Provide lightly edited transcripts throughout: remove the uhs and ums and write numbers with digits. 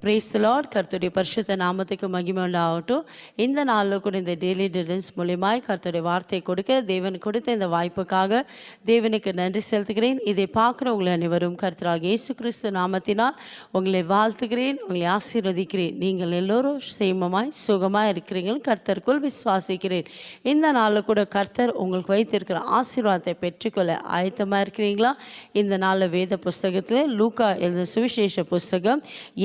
Praise the Lord. கர்த்தருடைய பரிசுத்த நாமத்துக்கு மகிமை உண்டாகட்டும். இந்த நாளில் கூட இந்த டெய்லி டிடன்ஸ் மூலியமாய் கர்த்தருடைய வார்த்தையை கொடுக்க தேவன் கொடுத்த இந்த வாய்ப்புக்காக தேவனுக்கு நன்றி செலுத்துகிறேன். இதை பார்க்குற உங்களை அனைவரும் கர்த்தராக இயேசு கிறிஸ்து நாமத்தினால் உங்களை வாழ்த்துகிறேன், உங்களை ஆசீர்வதிக்கிறேன். நீங்கள் எல்லோரும் சேமமாய் சுகமாக இருக்கிறீர்கள், கர்த்தருக்குள் விசுவாசிக்கிறேன். இந்த நாளில் கூட கர்த்தர் உங்களுக்கு வைத்திருக்கிற ஆசீர்வாதத்தை பெற்றுக்கொள்ள ஆயத்தமாக இருக்கிறீங்களா? இந்த நாளில் வேத புஸ்தகத்தில் லூக்கா எழுதின சுவிசேஷ புஸ்தகம்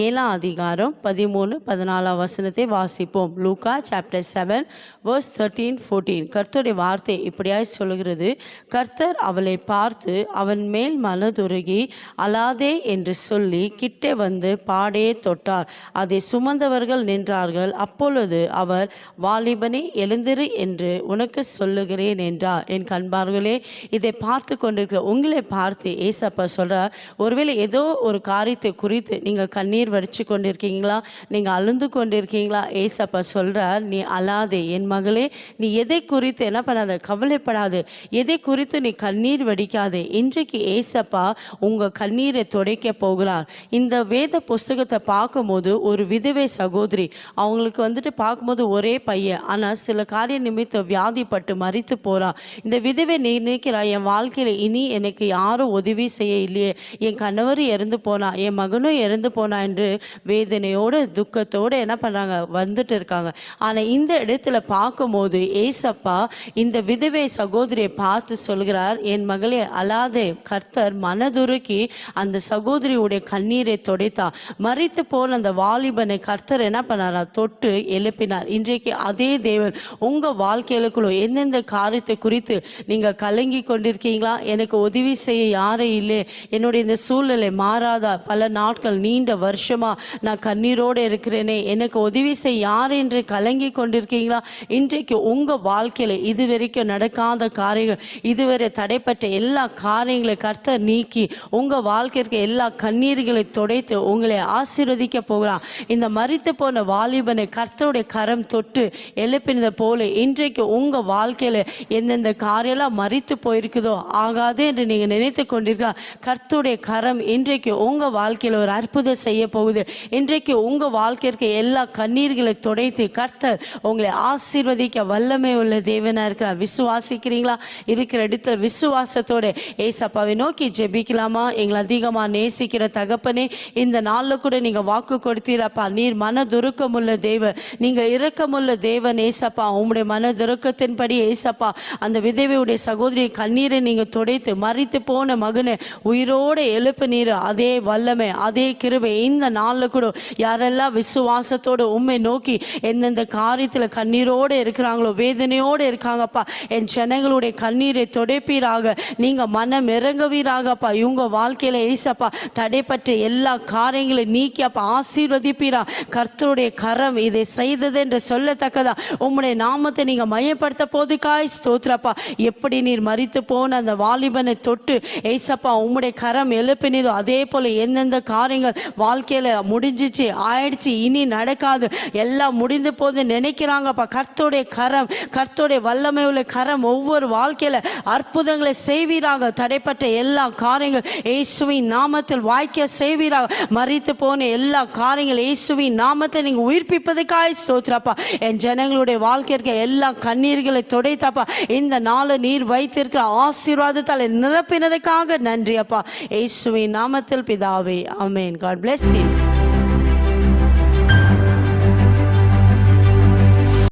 7ஆம் அதிகாரம் 13-14 வசனத்தை வாசிப்போம். லூக்கா சாப்டர் 7 verse 13-14. கர்த்தருடைய வார்த்தை இப்படியாய் சொல்லுகிறது. கர்த்தர் அவளை பார்த்து அவன் மேல் மனதுருகி அழாதே என்று சொல்லி கிட்டே வந்து பாடையே தொட்டார். அதை சுமந்தவர்கள் நின்றார்கள். அப்பொழுது அவர், வாலிபனே எழுந்திரு என்று உனக்கு சொல்லுகிறேன் என்றார். என் கண்பார்களே, இதை பார்த்து கொண்டிருக்கிற உங்களை பார்த்து ஏசப்பா சொல்கிறார், ஒருவேளை ஏதோ ஒரு காரியத்தை குறித்து நீங்கள் கண்ணீர் வடித்து கொண்டிருக்கீங்களா? நீங்கள் அழுந்து கொண்டிருக்கீங்களா? ஏசப்பா சொல்கிறார், நீ அழாதே என் மகளே, நீ எதை குறித்து என்ன பண்ணாத, கவலைப்படாது, எதை குறித்து நீ கண்ணீர் வடிக்காதே. இன்றைக்கு ஏசப்பா உங்கள் கண்ணீரை துடைக்க போகிறார். இந்த வேத புஸ்தகத்தை பார்க்கும்போது ஒரு விதவை சகோதரி, அவங்களுக்கு வந்துட்டு பார்க்கும்போது ஒரே பையன், ஆனால் சில காரிய நிமித்தம் வியாதிப்பட்டு மரித்து போகிறா. இந்த விதவை நினைக்கிறா, என் வாழ்க்கையில் இனி எனக்கு யாரும் உதவி செய்ய இல்லையே, என் கணவரும் இறந்து போனா, என் மகனும் இறந்து போனா என்று வேதனையோடு துக்கத்தோடு என்ன பண்ணுறாங்க, வந்துட்டு இருக்காங்க. ஆனால் இந்த இடத்துல பார்க்கும்போது ஏசப்பா இந்த விதவை சகோதரியை பார்த்து சொல்கிறார், என் மகளே அழாதே. கர்த்தர் மனதுருக்கி அந்த சகோதரியுடைய கண்ணீரை துடைத்தார். மரித்து போன அந்த வாலிபனை கர்த்தர் என்ன பண்ணாரா, தொட்டு எழுப்பினார். இன்றைக்கு அதே தேவன் உங்கள் வாழ்க்கைகளுக்குள்ள எந்தெந்த காரியத்தை குறித்து நீங்கள் கலங்கி கொண்டிருக்கீங்களா? எனக்கு உதவி செய்ய யாரே இல்லை, என்னுடைய இந்த சூழ்நிலை மாறாதா, பல நாட்கள் நீண்ட வருஷமா நான் கண்ணீரோடு இருக்கிறேனே, எனக்கு உதவி செய்ய யார் என்று கலங்கி கொண்டிருக்கீங்களா? இன்றைக்கு உங்கள் வாழ்க்கையில் இதுவரைக்கும் நடக்காத காரியங்கள், இதுவரை தடைப்பட்ட எல்லா காரியங்களை கர்த்தர் நீக்கி உங்கள் வாழ்க்கைக்கு எல்லா கண்ணீர்களை துடைத்து உங்களை ஆசீர்வதிக்க போகிறார். இந்த மரித்து போன வாலிபனை கர்த்தருடைய கரம் தொட்டு எழுப்பினது போல இன்றைக்கு உங்கள் வாழ்க்கையில் எந்தெந்த காரியெல்லாம் மரித்து போயிருக்குதோ, ஆகாது என்று நீங்கள் நினைத்து கொண்டிருக்கலாம், கர்த்தருடைய கரம் இன்றைக்கு உங்கள் வாழ்க்கையில் ஒரு அற்புதம் செய்ய போகுது. இன்றைக்கு உங்கள் வாழ்க்கைக்கு எல்லா கண்ணீர்களை துடைத்து கர்த்தர் உங்களை ஆசீர்வதிக்க வல்லமை உள்ள தேவனாக இருக்கிறார். விசுவாசிக்கிறீங்களா? இருக்கிற இடத்துல விசுவாசத்தோடு ஏசப்பாவை நோக்கி ஜெபிக்கலாமா? எங்களை அதிகமாக நேசிக்கிற தகப்பனே, இந்த நாளில் கூட நீங்கள் வாக்கு கொடுத்தீரப்பா, நீர் மனதுருக்கமுள்ள தேவன், நீங்கள் இரக்கமுள்ள தேவன். ஏசப்பா உங்களுடைய மனதுருக்கத்தின்படி ஏசப்பா அந்த விதவையுடைய சகோதரி கண்ணீரை நீங்கள் துடைத்து மரித்து போன மகனை உயிரோடு எழுப்பு நீர். அதே வல்லமை, அதே கிருபை இந்த நாளில் கூட யாரெல்லாம் விசுவாசத்தோடு உண்மை நோக்கி எந்தெந்த காரியத்தில் கண்ணீரோடு இருக்கிறாங்களோ, வேதனையோடு இருக்காங்கப்பா, என் ஜனங்களுடைய கண்ணீரை துடைப்பீராக, நீங்கள் மனம் இறங்குவீராகப்பா. இவங்க வாழ்க்கையில் ஏசப்பா தடைப்பட்ட எல்லா காரியங்களையும் நீக்கி அப்பா ஆசீர்வதிப்பீரா. கர்த்தருடைய கரம் இதை செய்தது என்று சொல்லத்தக்கதா உம்முடைய நாமத்தை நீங்கள் மையப்படுத்த போதுக்காய் ஸ்தோத்திரப்பா. எப்படி நீர் மரித்து போன அந்த வாலிபனை தொட்டு ஏசப்பா உம்முடைய கரம் எழுப்பினதோ, அதே போல் எந்தெந்த காரியங்கள் வாழ்க்கையில் முடிஞ்சிச்சு, ஆயிடுச்சு, இனி நடக்காது, எல்லாம் முடிந்து போது நினைக்கிறாங்கப்பா, கர்த்தருடைய கரம், கர்த்தருடைய வல்லமை உள்ள கரம் ஒவ்வொரு வாழ்க்கையில் அற்புதங்களை செய்வீராக. தடைப்பட்ட எல்லா காரியங்கள் இயேசுவின் நாமத்தில் வாய்க்க செய்வீராக. மரித்து போன எல்லா காரியங்கள் இயேசுவின் நாமத்தை நீங்கள் உயிர்ப்பிப்பதுக்காய் ஸ்தோத்திரப்பா. என் ஜனங்களுடைய வாழ்க்கைக்கு எல்லா கண்ணீர்களை துடைத்தப்பா. இந்த நாளை நீர் வைத்திருக்கிற ஆசீர்வாதத்தால் நிரப்பினதுக்காக நன்றி அப்பா. இயேசுவின் நாமத்தில் பிதாவே, ஆமென். God bless you.